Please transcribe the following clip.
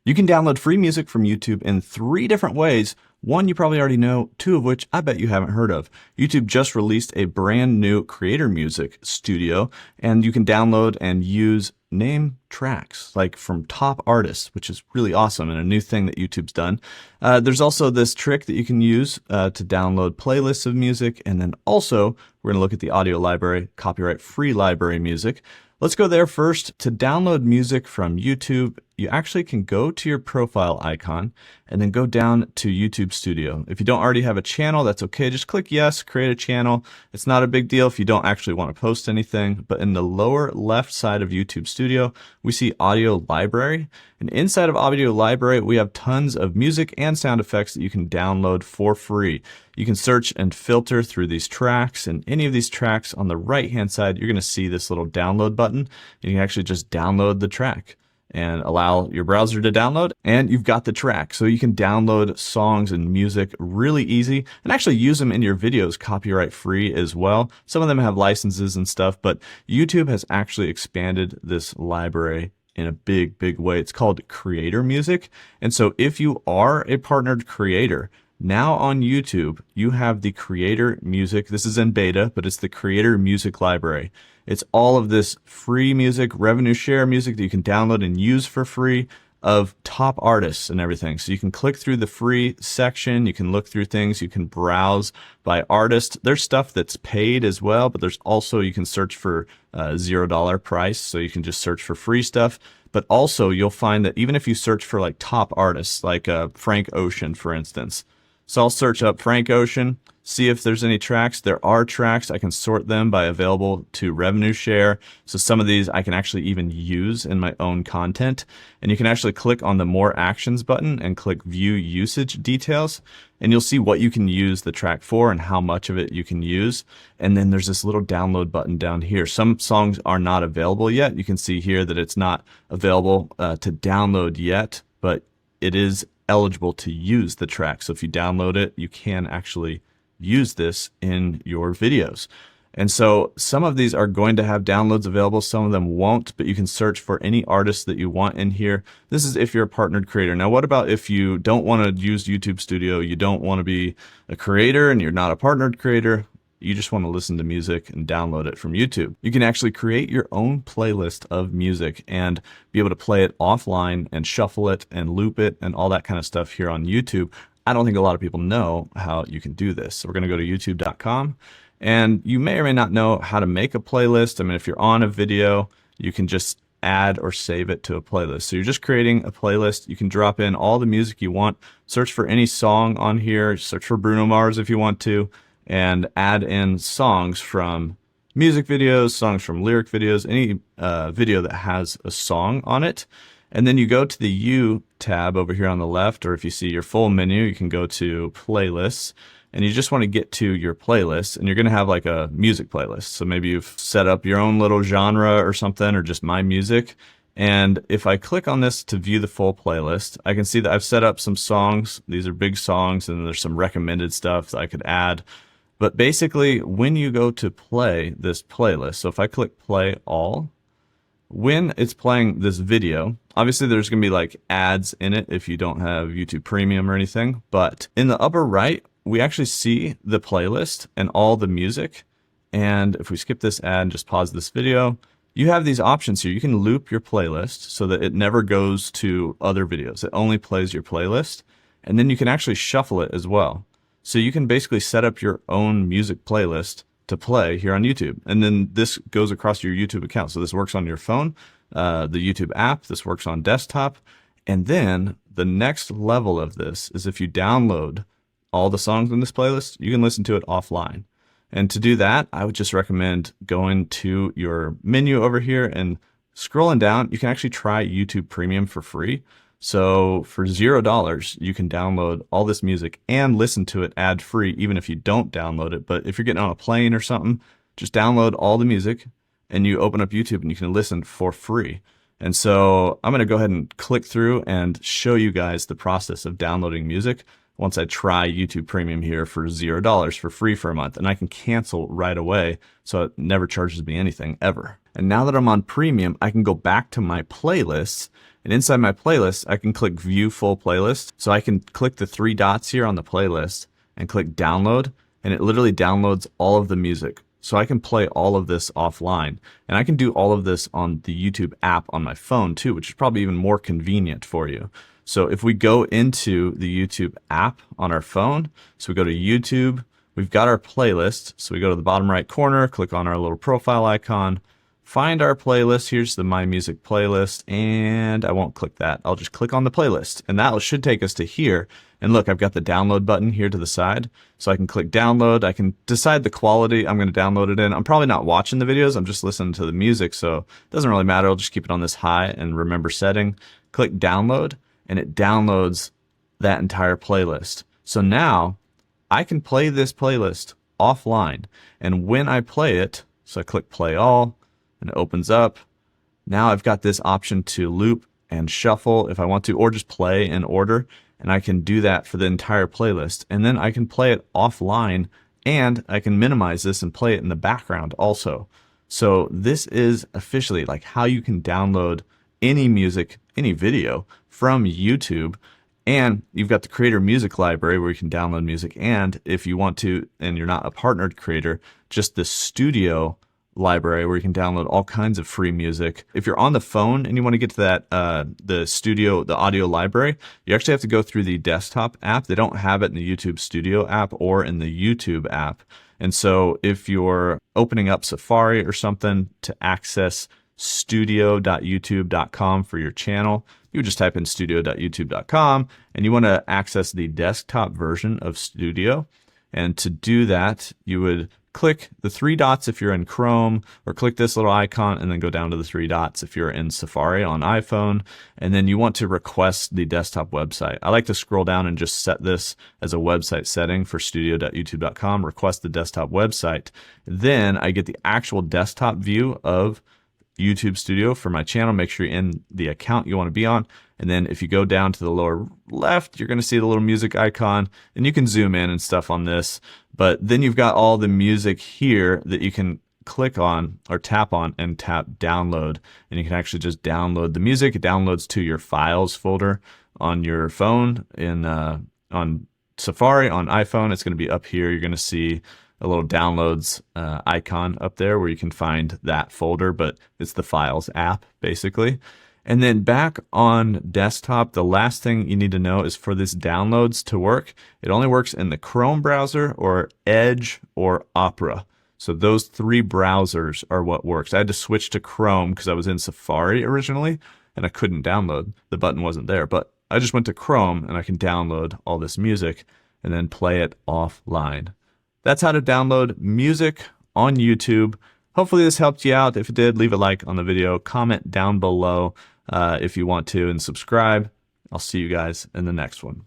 You can download free music from YouTube in 3 different ways. One you probably already know, 2 of which I bet you haven't heard of. YouTube just released a brand new Creator Music studio, and you can download and use name tracks like from top artists, which is really awesome and a new thing that YouTube's done. There's also this trick that you can use to download playlists of music, and then also we're going to look at the audio library, copyright-free library music. Let's go there first. To download music from YouTube, you actually can go to your profile icon and then go down to YouTube Studio. If you don't already have a channel, that's okay. Just click yes, create a channel. It's not a big deal if you don't actually want to post anything. But in the lower left side of YouTube Studio, we see Audio Library. And inside of Audio Library, we have tons of music and sound effects that you can download for free. You can search and filter through these tracks, and any of these tracks on the right-hand side, you're going to see this little download button. And you can actually just download the track and allow your browser to download, and you've got the track. So you can download songs and music really easy and actually use them in your videos copyright free as well. Some of them have licenses and stuff, but YouTube has actually expanded this library in a big, big way. It's called Creator Music. And so if you are a partnered creator, now on YouTube, you have the Creator Music. This is in beta, but it's the Creator Music Library. It's all of this free music, revenue share music that you can download and use for free of top artists and everything. So you can click through the free section, you can look through things, you can browse by artist. There's stuff that's paid as well, but there's also, you can search for $0 price, so you can just search for free stuff. But also you'll find that even if you search for like top artists, like Frank Ocean, for instance. So I'll search up Frank Ocean, see if there's any tracks. There are tracks. I can sort them by available to revenue share. So some of these I can actually even use in my own content. And you can actually click on the More Actions button and click View Usage Details. And you'll see what you can use the track for and how much of it you can use. And then there's this little download button down here. Some songs are not available yet. You can see here that it's not available to download yet, but it is eligible to use the track. So if you download it, you can actually use this in your videos. And so some of these are going to have downloads available, some of them won't, but you can search for any artist that you want in here. This is if you're a partnered creator. Now, what about if you don't want to use YouTube Studio, you don't want to be a creator and you're not a partnered creator, you just want to listen to music and download it from YouTube? You can actually create your own playlist of music and be able to play it offline and shuffle it and loop it and all that kind of stuff here on YouTube. I don't think a lot of people know how you can do this. So we're going to go to youtube.com, and you may or may not know how to make a playlist. I mean, if you're on a video, you can just add or save it to a playlist. So you're just creating a playlist. You can drop in all the music you want, search for any song on here, search for Bruno Mars if you want to, and add in songs from music videos, songs from lyric videos, any video that has a song on it. And then you go to the U tab over here on the left, or if you see your full menu, you can go to playlists, and you just want to get to your playlist, and you're going to have like a music playlist. So maybe you've set up your own little genre or something, or just my music. And if I click on this to view the full playlist, I can see that I've set up some songs. These are big songs, and there's some recommended stuff that I could add. But basically, when you go to play this playlist, so if I click play all, when it's playing this video, obviously there's going to be like ads in it if you don't have YouTube Premium or anything, but in the upper right, we actually see the playlist and all the music. And if we skip this ad and just pause this video, you have these options here. You can loop your playlist so that it never goes to other videos. It only plays your playlist. And then you can actually shuffle it as well. So you can basically set up your own music playlist to play here on YouTube. And then this goes across your YouTube account. So this works on your phone, the YouTube app, this works on desktop. And then the next level of this is if you download all the songs in this playlist, you can listen to it offline. And to do that, I would just recommend going to your menu over here and scrolling down. You can actually try YouTube Premium for free. So for $0, you can download all this music and listen to it ad-free, even if you don't download it. But if you're getting on a plane or something, just download all the music and you open up YouTube and you can listen for free. And so I'm going to go ahead and click through and show you guys the process of downloading music once I try YouTube Premium here for $0 for free for a month. And I can cancel right away, so it never charges me anything ever. And now that I'm on Premium, I can go back to my playlists And inside my playlist, I can click view full playlist. So I can click the three dots here on the playlist and click download, and it literally downloads all of the music. So I can play all of this offline, and I can do all of this on the YouTube app on my phone too, which is probably even more convenient for you. So if we go into the YouTube app on our phone, so we go to YouTube, we've got our playlist. So we go to the bottom right corner, click on our little profile icon, find our playlist. Here's the My Music playlist, and I won't click that. I'll just click on the playlist, and that should take us to here. And look, I've got the download button here to the side. So I can click download. I can decide the quality I'm going to download it in. I'm probably not watching the videos. I'm just listening to the music. So it doesn't really matter. I'll just keep it on this high and remember setting. Click download, and it downloads that entire playlist. So now I can play this playlist offline. And when I play it, so I click play all, and it opens up. Now I've got this option to loop and shuffle if I want to, or just play in order. And I can do that for the entire playlist. And then I can play it offline, and I can minimize this and play it in the background also. So this is officially like how you can download any music, any video from YouTube. And you've got the creator music library where you can download music. And if you want to, and you're not a partnered creator, just the studio library where you can download all kinds of free music. If you're on the phone and you want to get to that, the audio library, you actually have to go through the desktop app. They don't have it in the YouTube Studio app or in the YouTube app. And so if you're opening up Safari or something to access studio.youtube.com for your channel, you would just type in studio.youtube.com, and you want to access the desktop version of Studio. And to do that, you would click the three dots if you're in Chrome, or click this little icon and then go down to the three dots if you're in Safari on iPhone. And then you want to request the desktop website. I like to scroll down and just set this as a website setting for studio.youtube.com, request the desktop website. Then I get the actual desktop view of YouTube Studio for my channel. Make sure you're in the account you want to be on. And then if you go down to the lower left, you're going to see the little music icon, and you can zoom in and stuff on this. But then you've got all the music here that you can click on or tap on and tap download. And you can actually just download the music. It downloads to your files folder on your phone on Safari. On iPhone, it's going to be up here. You're going to see a little downloads icon up there where you can find that folder, but it's the Files app basically. And then back on desktop, the last thing you need to know is for this downloads to work, it only works in the Chrome browser or Edge or Opera. So those three browsers are what works. I had to switch to Chrome because I was in Safari originally and I couldn't download. The button wasn't there, but I just went to Chrome and I can download all this music and then play it offline. That's how to download music on YouTube. Hopefully this helped you out. If it did, leave a like on the video, comment down below if you want to, and subscribe. I'll see you guys in the next one.